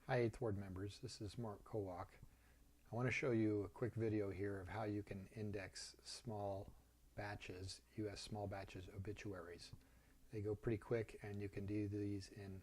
Hi 8th Ward members, this is Mark Kowak. I want to show you a quick video here of how you can index small batches, U.S. small batches obituaries. They go pretty quick and you can do these in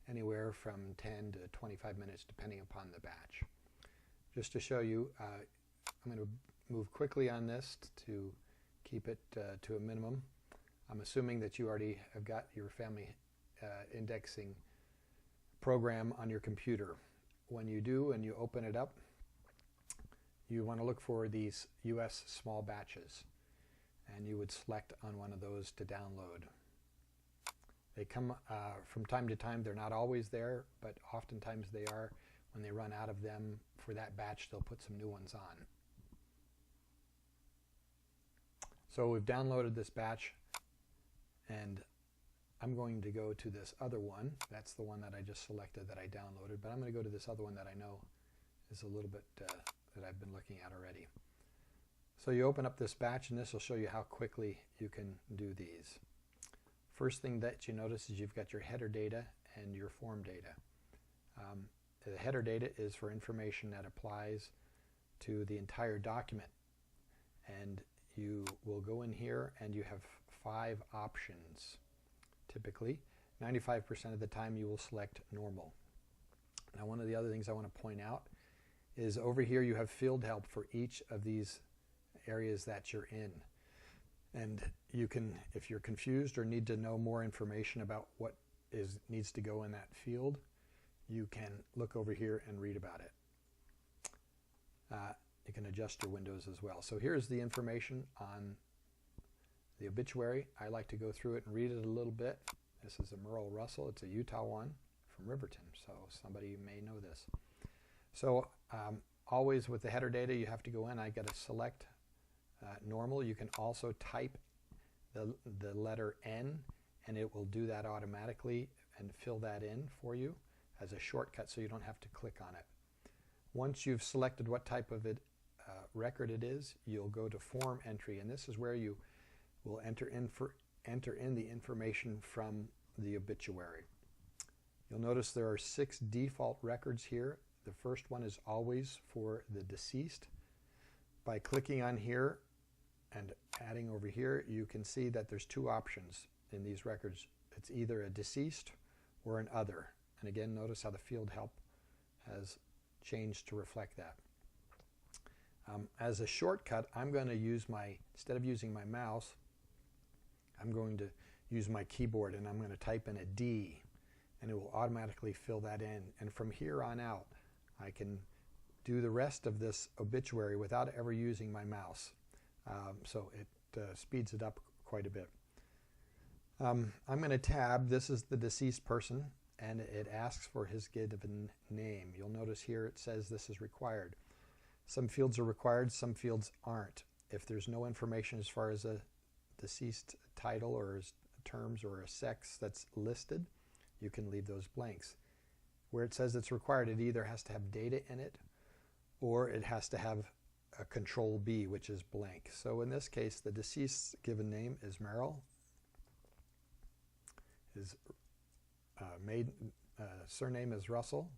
anywhere from 10 to 25 minutes depending upon the batch. Just to show you, I'm going to move quickly on this to keep it to a minimum. I'm assuming that you already have got your family indexing program on your computer. When you do and you open it up, you want to look for these U.S. small batches, and you would select on one of those to download. They come from time to time. They're not always there, but oftentimes they are. When they run out of them for that batch, they'll put some new ones on. So we've downloaded this batch, and I'm going to go to this other one. That's the one that I just selected that I downloaded, but I'm going to go to this other one that I know is a little bit that I've been looking at already. So you open up this batch, and this will show you how quickly you can do these. First thing that you notice is you've got your header data and your form data. The header data is for information that applies to the entire document, and you will go in here and you have 5 options. Typically, 95% of the time you will select normal. Now, one of the other things I want to point out is over here you have field help for each of these areas that you're in. And you can, if you're confused or need to know more information about what needs to go in that field, you can look over here and read about it. You can adjust your windows as well. So here's the information on the obituary. I like to go through it and read it a little bit. This is a Merle Russell. It's a Utah one from Riverton, so somebody may know this. So always with the header data, you have to go in. I got to select normal. You can also type the letter N, and it will do that automatically and fill that in for you as a shortcut, so you don't have to click on it. Once you've selected what type of record it is, you'll go to form entry, and this is where you will enter in the information from the obituary. You'll notice there are 6 default records here. The first one is always for the deceased. By clicking on here and adding over here, you can see that there's 2 options in these records. It's either a deceased or an other. And again, notice how the field help has changed to reflect that. As a shortcut, I'm going to use instead of using my mouse, I'm going to use my keyboard, and I'm going to type in a D, and it will automatically fill that in. And from here on out, I can do the rest of this obituary without ever using my mouse. So it speeds it up quite a bit. I'm going to tab. This is the deceased person, and it asks for his given name. You'll notice here it says this is required. Some fields are required, some fields aren't. If there's no information as far as a deceased title or his terms or a sex that's listed, you can leave those blanks. Where it says it's required, it either has to have data in it or it has to have a control B, which is blank. So in this case, the deceased's given name is Merrill. His surname is Russell.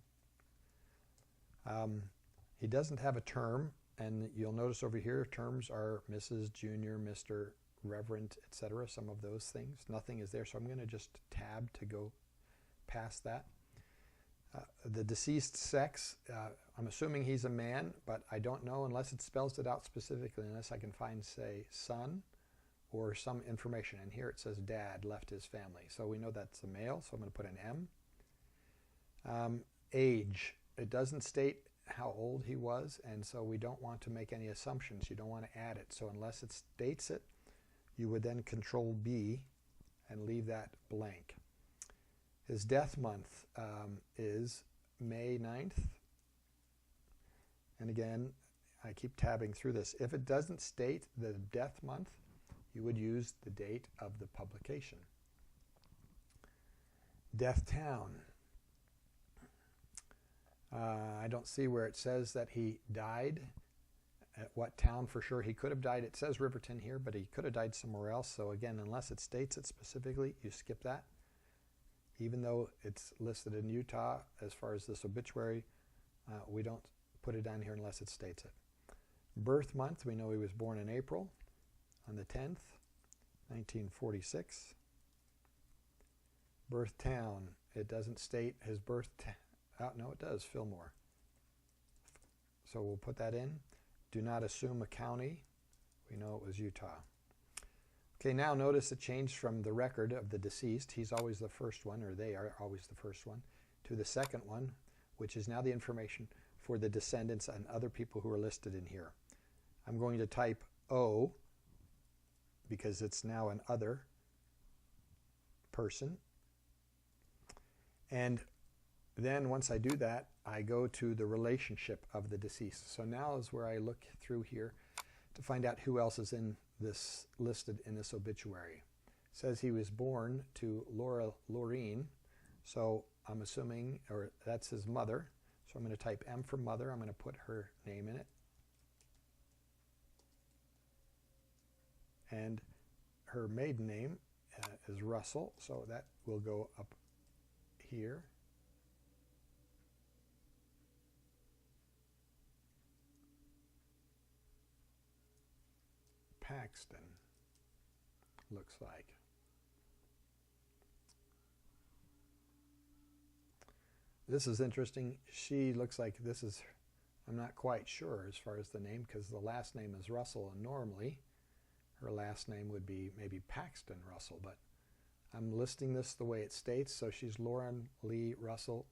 He doesn't have a term, and you'll notice over here terms are Mrs., Junior, Mr., Reverend, etc. Some of those things. Nothing is there, so I'm going to just tab to go past that. The deceased sex, I'm assuming he's a man, but I don't know unless it spells it out specifically, unless I can find, say, son or some information. And here it says dad left his family. So we know that's a male, so I'm going to put an M. Age, it doesn't state how old he was, and so we don't want to make any assumptions. You don't want to add it. So unless it states it, you would then control B and leave that blank. His death month is May 9th. And again, I keep tabbing through this. If it doesn't state the death month, you would use the date of the publication. Death town. I don't see where it says that he died, at what town for sure. He could have died, it says Riverton here, but he could have died somewhere else. So again, unless it states it specifically, you skip that. Even though it's listed in Utah as far as this obituary, we don't put it down here unless it states it. Birth month, we know he was born in April on the 10th, 1946. Birth town, it doesn't state his birth town. No, it does, Fillmore. So we'll put that in. Do not assume a county. We know it was Utah. Okay, now notice it changed from the record of the deceased. He's always the first one, or they are always the first one, to the second one, which is now the information for the descendants and other people who are listed in here. I'm going to type O because it's now an other person. And then once I do that, I go to the relationship of the deceased. So now is where I look through here to find out who else is in this listed in this obituary. It says he was born to Laureen, so I'm assuming, or that's his mother. So I'm going to type M for mother. I'm going to put her name in it. And her maiden name is Russell, so that will go up here. Paxton, looks like. This is interesting. She looks like this is, I'm not quite sure as far as the name, because the last name is Russell, and normally her last name would be maybe Paxton Russell, but I'm listing this the way it states. So she's Lauren Lee Russell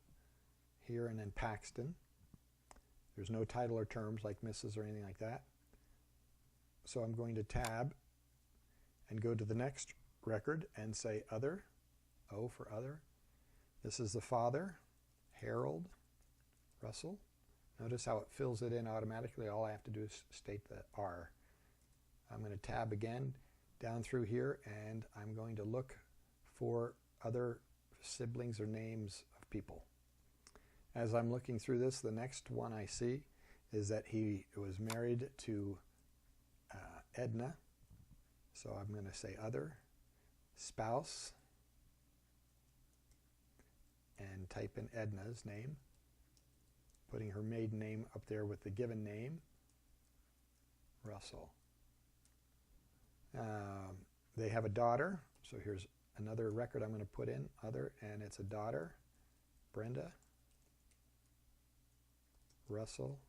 here, and then Paxton. There's no title or terms like Mrs. or anything like that. So I'm going to tab and go to the next record and say other, O for other. This is the father, Harold Russell. Notice how it fills it in automatically. All I have to do is state the R. I'm going to tab again down through here, and I'm going to look for other siblings or names of people. As I'm looking through this, the next one I see is that he was married to Edna. So I'm going to say other, spouse, and type in Edna's name, putting her maiden name up there with the given name, Russell. They have a daughter, so here's another record I'm going to put in, other, and it's a daughter, Brenda Russell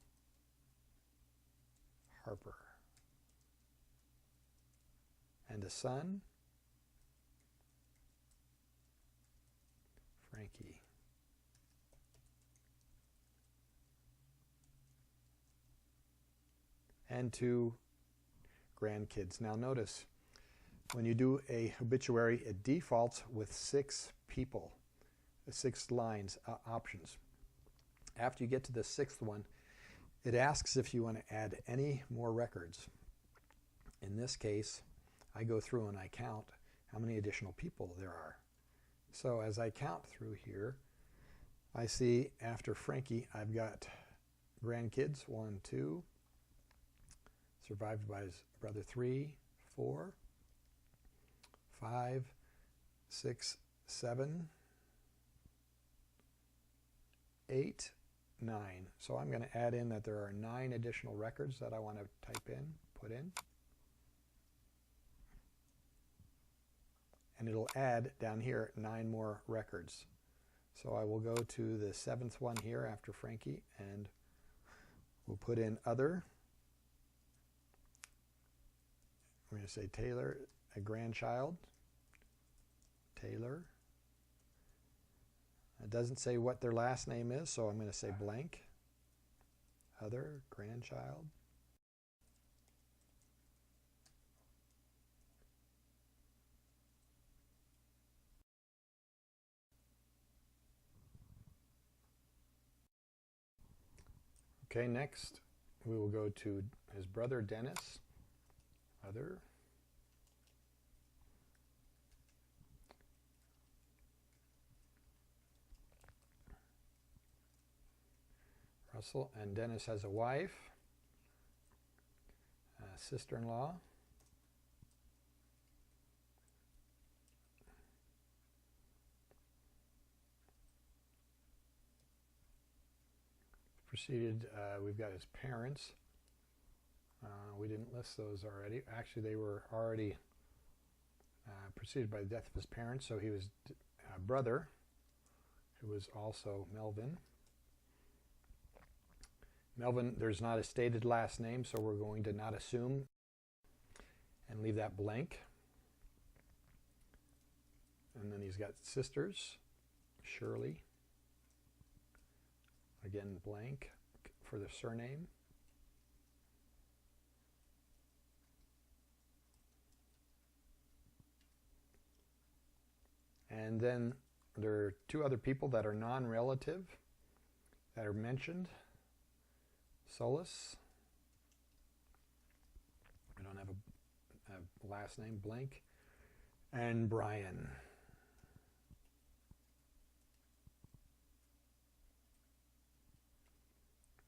Harper. And a son, Frankie. And 2 grandkids. Now notice, when you do a obituary, it defaults with 6 people, 6 lines, options. After you get to the 6th one, it asks if you want to add any more records. In this case, I go through and I count how many additional people there are. So as I count through here, I see after Frankie, I've got grandkids, 1, 2, survived by his brother, 3, 4, 5, 6, 7, 8, 9. So I'm going to add in that there are 9 additional records that I want to type in, put in. And it'll add down here 9 more records. So I will go to the 7th one here after Frankie, and we'll put in other. We're going to say Taylor, a grandchild. Taylor. It doesn't say what their last name is, so I'm going to say blank. Other, grandchild. Okay, next we will go to his brother Dennis, other, Russell, and Dennis has a wife, a sister-in-law, preceded, we've got his parents. We didn't list those already. Actually, they were already preceded by the death of his parents. So he was a brother, who was also Melvin. Melvin, there's not a stated last name, so we're going to not assume and leave that blank. And then he's got sisters, Shirley. Again, blank for the surname. And then there are two other people that are non-relative that are mentioned. Solus. I don't have a last name, blank. And Brian.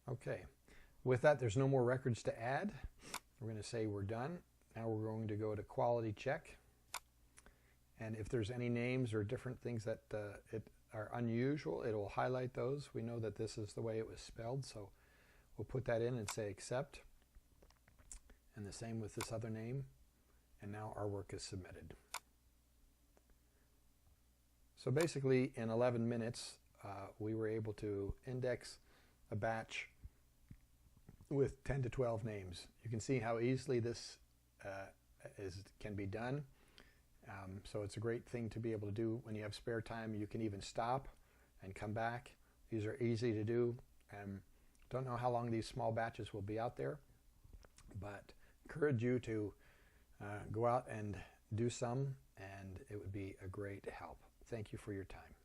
Okay. With that, there's no more records to add. We're going to say we're done. Now we're going to go to quality check. And if there's any names or different things that are unusual, it will highlight those. We know that this is the way it was spelled, so we'll put that in and say accept. And the same with this other name. And now our work is submitted. So basically, in 11 minutes, we were able to index a batch with 10 to 12 names. You can see how easily this can be done. So it's a great thing to be able to do when you have spare time. You can even stop and come back. These are easy to do. Don't know how long these small batches will be out there, but encourage you to go out and do some, and it would be a great help. Thank you for your time.